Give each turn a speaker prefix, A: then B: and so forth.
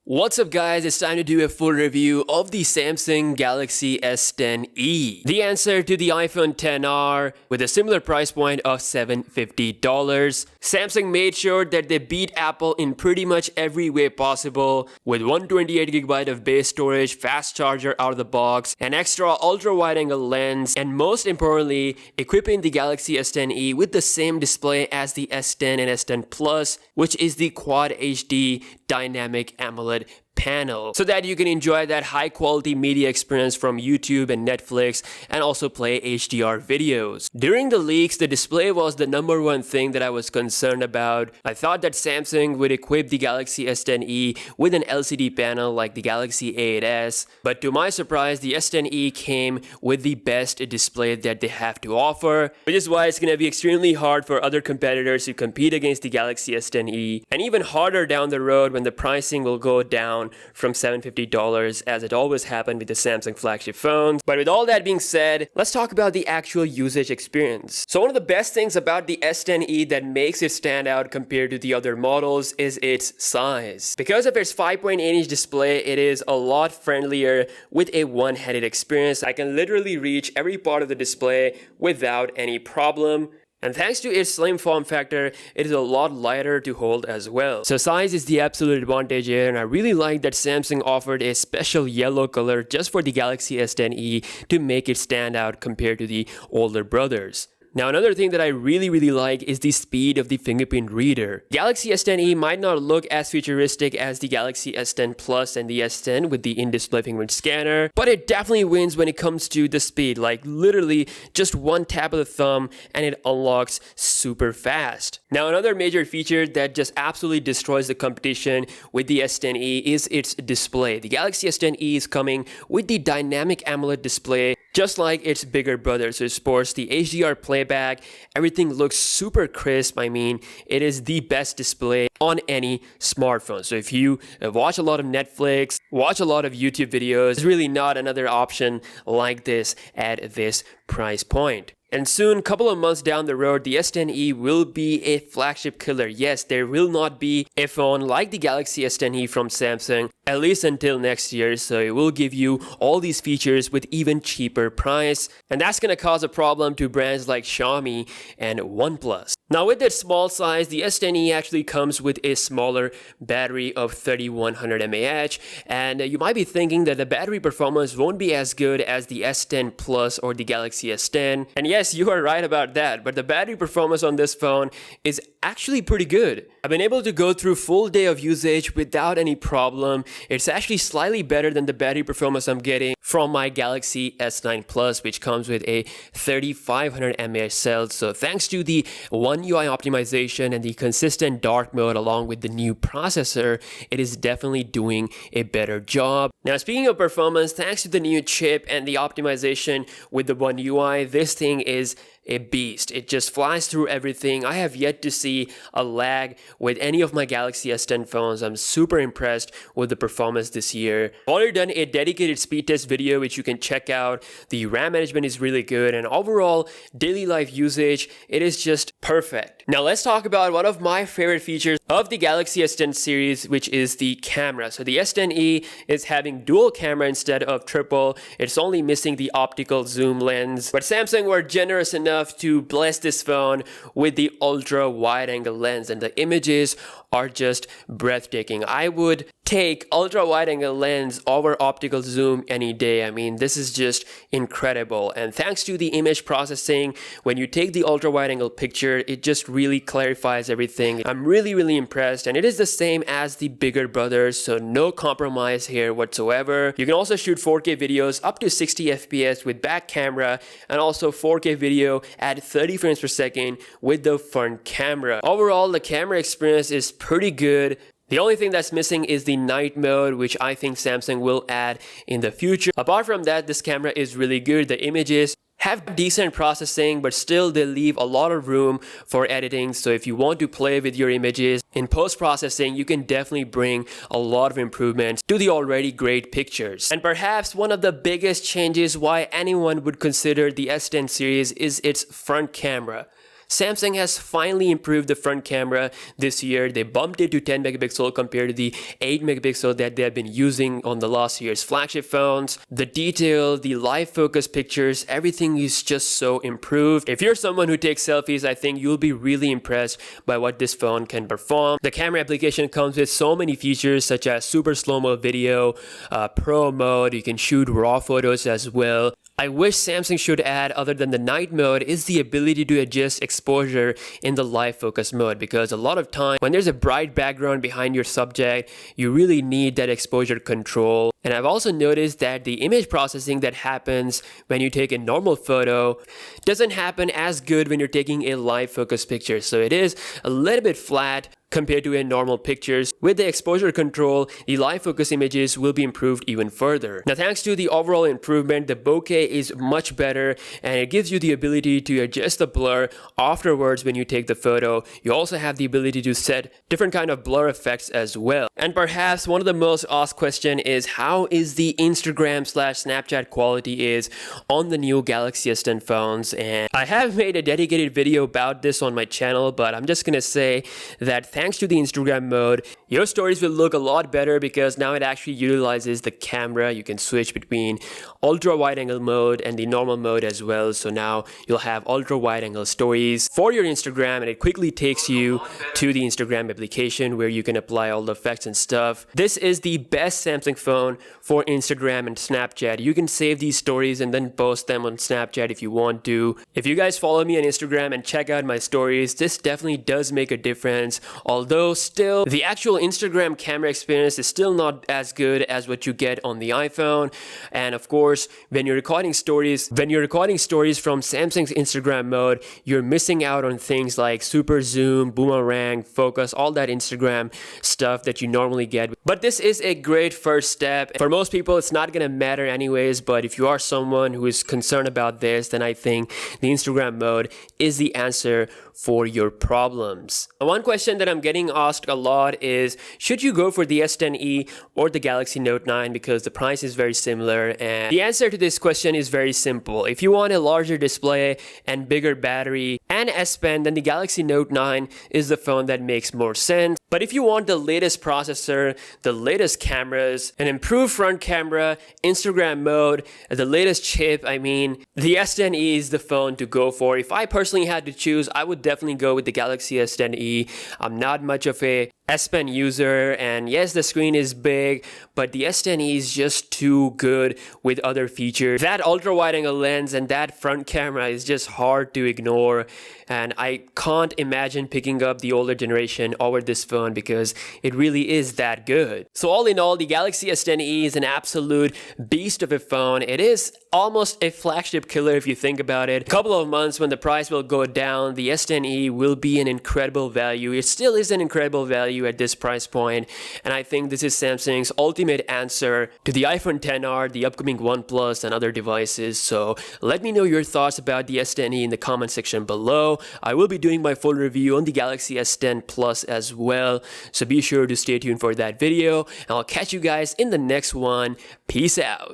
A: What's up guys, it's time to do a full review of the Samsung Galaxy S10e. The answer to the iPhone XR with a similar price point of $750. Samsung made sure that they beat Apple in pretty much every way possible with 128GB of base storage, fast charger out of the box, an extra ultra wide angle lens, and most importantly, equipping the Galaxy S10e with the same display as the S10 and S10 Plus, which is the Quad HD Dynamic AMOLED panel, so that you can enjoy that high quality media experience from YouTube and Netflix and also play HDR videos. During the leaks, the display was the number one thing that I was concerned about. I thought that Samsung would equip the Galaxy S10e with an LCD panel like the Galaxy A8s, but to my surprise, the S10e came with the best display that they have to offer, which is why it's going to be extremely hard for other competitors to compete against the Galaxy S10e, and even harder down the road when the pricing will go down from $750 as it always happened with the Samsung flagship phones. But with all that being said, let's talk about the actual usage experience. So one of the best things about the S10e that makes it stand out compared to the other models is its size. Because of its 5.8-inch display, it is a lot friendlier with a one-handed experience. I can literally reach every part of the display without any problem. And thanks to its slim form factor, it is a lot lighter to hold as well. So size is the absolute advantage here, and I really like that Samsung offered a special yellow color just for the Galaxy S10e to make it stand out compared to the older brothers. Now another thing that I really like is the speed of the fingerprint reader. Galaxy S10e might not look as futuristic as the Galaxy S10 Plus and the S10 with the in-display fingerprint scanner, but it definitely wins when it comes to the speed. Like literally just one tap of the thumb and it unlocks super fast. Now another major feature that just absolutely destroys the competition with the S10e is its display. The Galaxy S10e is coming with the dynamic AMOLED display just like its bigger brother. So it sports the HDR playback, everything looks super crisp. I mean, it is the best display on any smartphone. So if you watch a lot of Netflix, watch a lot of YouTube videos, there's really not another option like this at this price point. And soon, couple of months down the road, the S10e will be a flagship killer. Yes, there will not be a phone like the Galaxy S10e from Samsung, at least until next year. So it will give you all these features with even cheaper price. And that's going to cause a problem to brands like Xiaomi and OnePlus. Now with its small size, the S10e actually comes with a smaller battery of 3100 mAh. And you might be thinking that the battery performance won't be as good as the S10 Plus or the Galaxy S10. And yes, you are right about that, but the battery performance on this phone is actually pretty good. I've been able to go through full day of usage without any problem. It's actually slightly better than the battery performance I'm getting from my Galaxy S9 Plus, which comes with a 3500 mAh cell. So thanks to the One UI optimization and the consistent dark mode along with the new processor, it is definitely doing a better job. Now speaking of performance, thanks to the new chip and the optimization with the One UI, this thing is a beast. It just flies through everything. I have yet to see a lag with any of my Galaxy S10 phones. I'm super impressed with the performance this year. I've already done a dedicated speed test video which you can check out. The RAM management is really good, and overall daily life usage, it is just perfect. Now let's talk about one of my favorite features of the Galaxy S10 series, which is the camera. So the S10e is having dual camera instead of triple. It's only missing the optical zoom lens, but Samsung were generous enough to bless this phone with the ultra wide angle lens, and the images are just breathtaking. I would take ultra wide angle lens over optical zoom any day. I mean, this is just incredible. And thanks to the image processing, when you take the ultra wide angle picture, it just really clarifies everything. I'm really impressed, and it is the same as the bigger brothers, so no compromise here whatsoever. You can also shoot 4K videos up to 60 FPS with back camera, and also 4K video at 30 frames per second with the front camera. Overall, the camera experience is pretty good. The only thing that's missing is the night mode, which I think Samsung will add in the future. Apart from that, this camera is really good. The images have decent processing, but still they leave a lot of room for editing. So if you want to play with your images in post-processing, you can definitely bring a lot of improvements to the already great pictures. And perhaps one of the biggest changes why anyone would consider the S10 series is its front camera. Samsung has finally improved the front camera this year. They bumped it to 10 megapixel compared to the 8 megapixel that they have been using on the last year's flagship phones. The detail, the live focus pictures, everything is just so improved. If you're someone who takes selfies, I think you'll be really impressed by what this phone can perform. The camera application comes with so many features such as super slow-mo video, pro mode, you can shoot raw photos as well. I wish Samsung should add, other than the night mode, is the ability to adjust exposure in the live focus mode, because a lot of time when there's a bright background behind your subject, you really need that exposure control. And I've also noticed that the image processing that happens when you take a normal photo doesn't happen as good when you're taking a live focus picture. So it is a little bit flat compared to a normal pictures. With the exposure control, the live focus images will be improved even further. Now, thanks to the overall improvement, the bokeh is much better and it gives you the ability to adjust the blur afterwards when you take the photo. You also have the ability to set different kind of blur effects as well. And perhaps one of the most asked question is how is the Instagram/Snapchat quality is on the new Galaxy S10 phones. And I have made a dedicated video about this on my channel, but I'm just gonna say that thanks to the Instagram mode, your stories will look a lot better because now it actually utilizes the camera. You can switch between ultra wide angle mode and the normal mode as well. So now you'll have ultra wide angle stories for your Instagram, and it quickly takes you to the Instagram application where you can apply all the effects and stuff. This is the best Samsung phone for Instagram and Snapchat. You can save these stories and then post them on Snapchat if you want to. If you guys follow me on Instagram and check out my stories, this definitely does make a difference. Although still, the actual Instagram camera experience is still not as good as what you get on the iPhone. And of course, when you're recording stories from Samsung's Instagram mode, you're missing out on things like super zoom, boomerang, focus, all that Instagram stuff that you normally get. But this is a great first step. For most people, it's not gonna matter anyways, but if you are someone who is concerned about this, then I think the Instagram mode is the answer for your problems. One question that I'm getting asked a lot is, should you go for the S10e or the Galaxy Note 9 because the price is very similar? And the answer to this question is very simple. If you want a larger display and bigger battery and S Pen, then the Galaxy Note 9 is the phone that makes more sense. But if you want the latest processor, the latest cameras, an improved front camera, Instagram mode, the latest chip, I mean, the S10e is the phone to go for. If I personally had to choose, I would definitely go with the Galaxy S10e. I'm not much of a S Pen user, and yes, the screen is big, but the S10e is just too good with other features. That ultra wide angle lens and that front camera is just hard to ignore, and I can't imagine picking up the older generation over this phone because it really is that good. So all in all, the Galaxy S10e is an absolute beast of a phone. It is almost a flagship killer if you think about it. A couple of months when the price will go down, the S10e will be an incredible value. It still is an incredible value at this price point, and I think this is Samsung's ultimate answer to the iPhone XR, the upcoming OnePlus, and other devices. So let me know your thoughts about the S10e in the comment section below. I will be doing my full review on the Galaxy S10 Plus as well, so be sure to stay tuned for that video, and I'll catch you guys in the next one. Peace out.